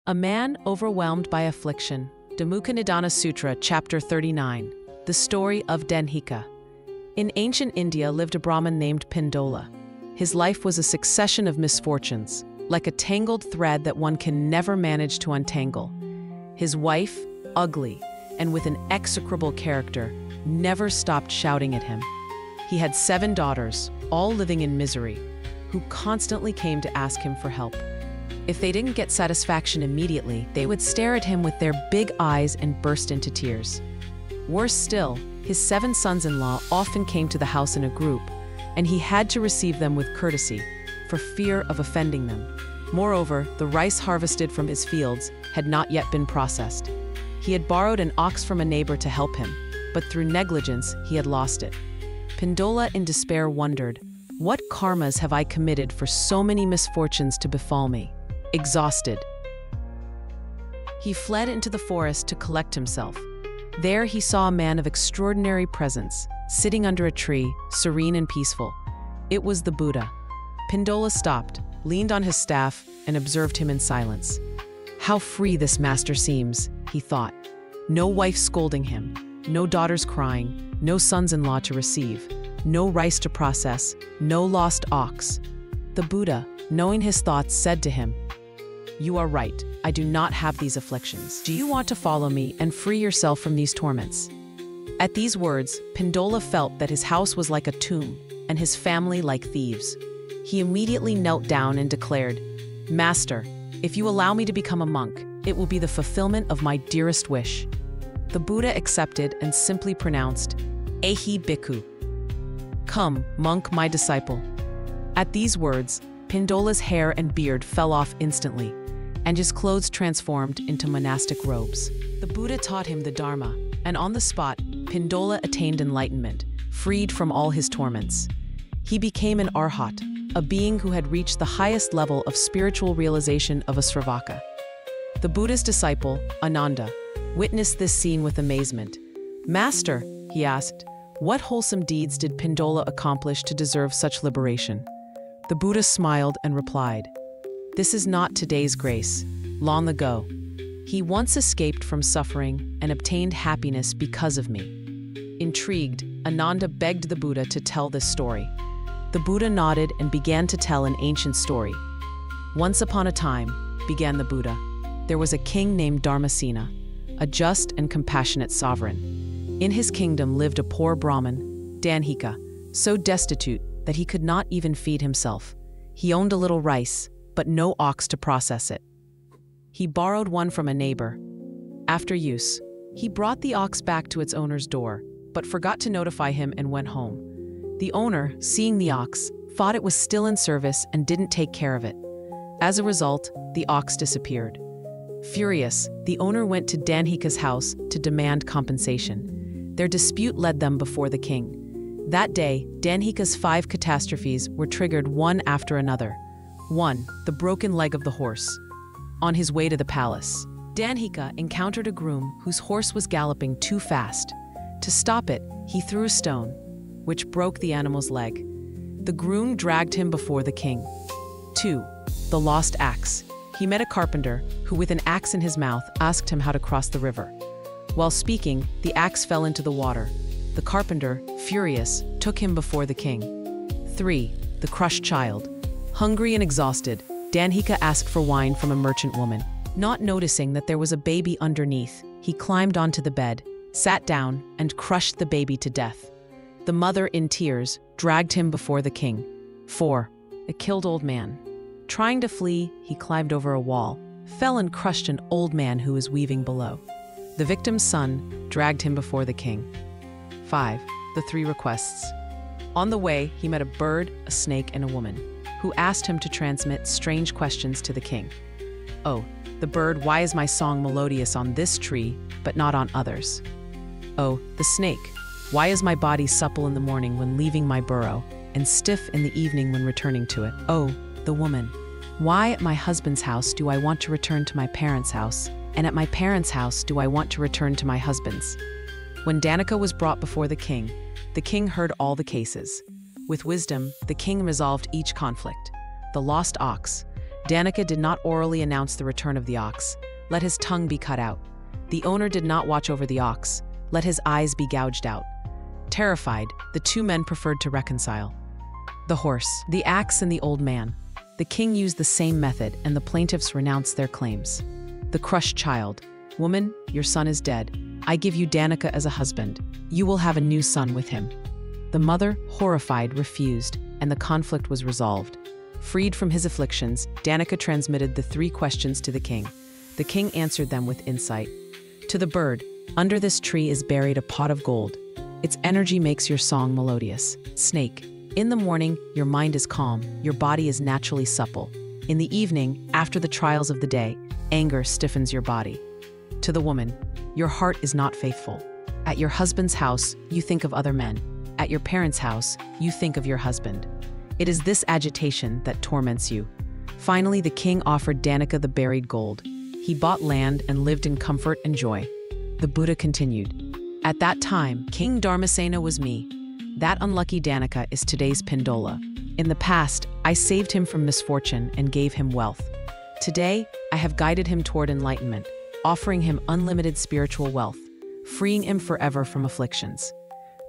A man overwhelmed by affliction. Damukanidana Sutra, Chapter 39. The story of Danhica. In ancient India lived a Brahmin named Pindola. His life was a succession of misfortunes, like a tangled thread that one can never manage to untangle. His wife, ugly and with an execrable character, never stopped shouting at him. He had 7 daughters, all living in misery, who constantly came to ask him for help. If they didn't get satisfaction immediately, they would stare at him with their big eyes and burst into tears. Worse still, his 7 sons-in-law often came to the house in a group, and he had to receive them with courtesy, for fear of offending them. Moreover, the rice harvested from his fields had not yet been processed. He had borrowed an ox from a neighbor to help him, but through negligence he had lost it. Pindola in despair wondered, "What karmas have I committed for so many misfortunes to befall me?" Exhausted, he fled into the forest to collect himself. There he saw a man of extraordinary presence, sitting under a tree, serene and peaceful. It was the Buddha. Pindola stopped, leaned on his staff, and observed him in silence. How free this master seems, he thought. No wife scolding him, no daughters crying, no sons-in-law to receive, no rice to process, no lost ox. The Buddha, knowing his thoughts, said to him, "You are right, I do not have these afflictions. Do you want to follow me and free yourself from these torments?" At these words, Pindola felt that his house was like a tomb, and his family like thieves. He immediately knelt down and declared, "Master, if you allow me to become a monk, it will be the fulfillment of my dearest wish." The Buddha accepted and simply pronounced, "Ehi bhikkhu." Come, monk, my disciple. At these words, Pindola's hair and beard fell off instantly, and his clothes transformed into monastic robes. The Buddha taught him the Dharma, and on the spot, Pindola attained enlightenment, freed from all his torments. He became an arhat, a being who had reached the highest level of spiritual realization of a Sravaka. The Buddha's disciple, Ananda, witnessed this scene with amazement. "Master," he asked, "what wholesome deeds did Pindola accomplish to deserve such liberation?" The Buddha smiled and replied, "This is not today's grace. Long ago, he once escaped from suffering and obtained happiness because of me." Intrigued, Ananda begged the Buddha to tell this story. The Buddha nodded and began to tell an ancient story. "Once upon a time," began the Buddha, "there was a king named Dharmasena, a just and compassionate sovereign. In his kingdom lived a poor Brahmin, Danhica, so destitute that he could not even feed himself. He owned a little rice, but no ox to process it. He borrowed one from a neighbor. After use, he brought the ox back to its owner's door, but forgot to notify him and went home. The owner, seeing the ox, thought it was still in service and didn't take care of it. As a result, the ox disappeared. Furious, the owner went to Danhica's house to demand compensation. Their dispute led them before the king. That day, Danhica's 5 catastrophes were triggered one after another. 1. The broken leg of the horse. On his way to the palace, Danhica encountered a groom whose horse was galloping too fast. To stop it, he threw a stone, which broke the animal's leg. The groom dragged him before the king. 2. The lost axe. He met a carpenter who, with an axe in his mouth, asked him how to cross the river. While speaking, the axe fell into the water. The carpenter, furious, took him before the king. 3. The crushed child. Hungry and exhausted, Danhica asked for wine from a merchant woman. Not noticing that there was a baby underneath, he climbed onto the bed, sat down, and crushed the baby to death. The mother, in tears, dragged him before the king. 4. A killed old man. Trying to flee, he climbed over a wall, fell and crushed an old man who was weaving below. The victim's son dragged him before the king. 5. The 3 requests. On the way, he met a bird, a snake, and a woman, who asked him to transmit strange questions to the king. "Oh, the bird, why is my song melodious on this tree, but not on others? Oh, the snake, why is my body supple in the morning when leaving my burrow, and stiff in the evening when returning to it? Oh, the woman, why at my husband's house do I want to return to my parents' house, and at my parents' house do I want to return to my husband's?" When Danhica was brought before the king heard all the cases. With wisdom, the king resolved each conflict. The lost ox. Danhica did not orally announce the return of the ox. Let his tongue be cut out. The owner did not watch over the ox. Let his eyes be gouged out. Terrified, the two men preferred to reconcile. The horse, the axe, and the old man. The king used the same method, and the plaintiffs renounced their claims. The crushed child. Woman, your son is dead. I give you Danhica as a husband. You will have a new son with him. The mother, horrified, refused, and the conflict was resolved. Freed from his afflictions, Danhica transmitted the 3 questions to the king. The king answered them with insight. To the bird, under this tree is buried a pot of gold. Its energy makes your song melodious. Snake, in the morning, your mind is calm, your body is naturally supple. In the evening, after the trials of the day, anger stiffens your body. To the woman, your heart is not faithful. At your husband's house, you think of other men. At your parents' house, you think of your husband. It is this agitation that torments you. Finally, the king offered Danhica the buried gold. He bought land and lived in comfort and joy. The Buddha continued, "At that time, King Dharmasena was me. That unlucky Danhica is today's Pindola. In the past, I saved him from misfortune and gave him wealth. Today, I have guided him toward enlightenment, offering him unlimited spiritual wealth, freeing him forever from afflictions."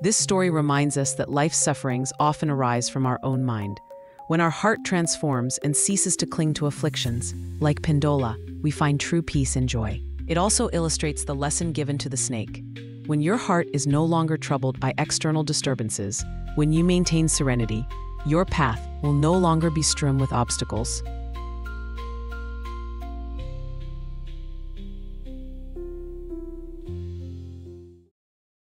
This story reminds us that life's sufferings often arise from our own mind. When our heart transforms and ceases to cling to afflictions, like Pindola, we find true peace and joy. It also illustrates the lesson given to the snake. When your heart is no longer troubled by external disturbances, when you maintain serenity, your path will no longer be strewn with obstacles.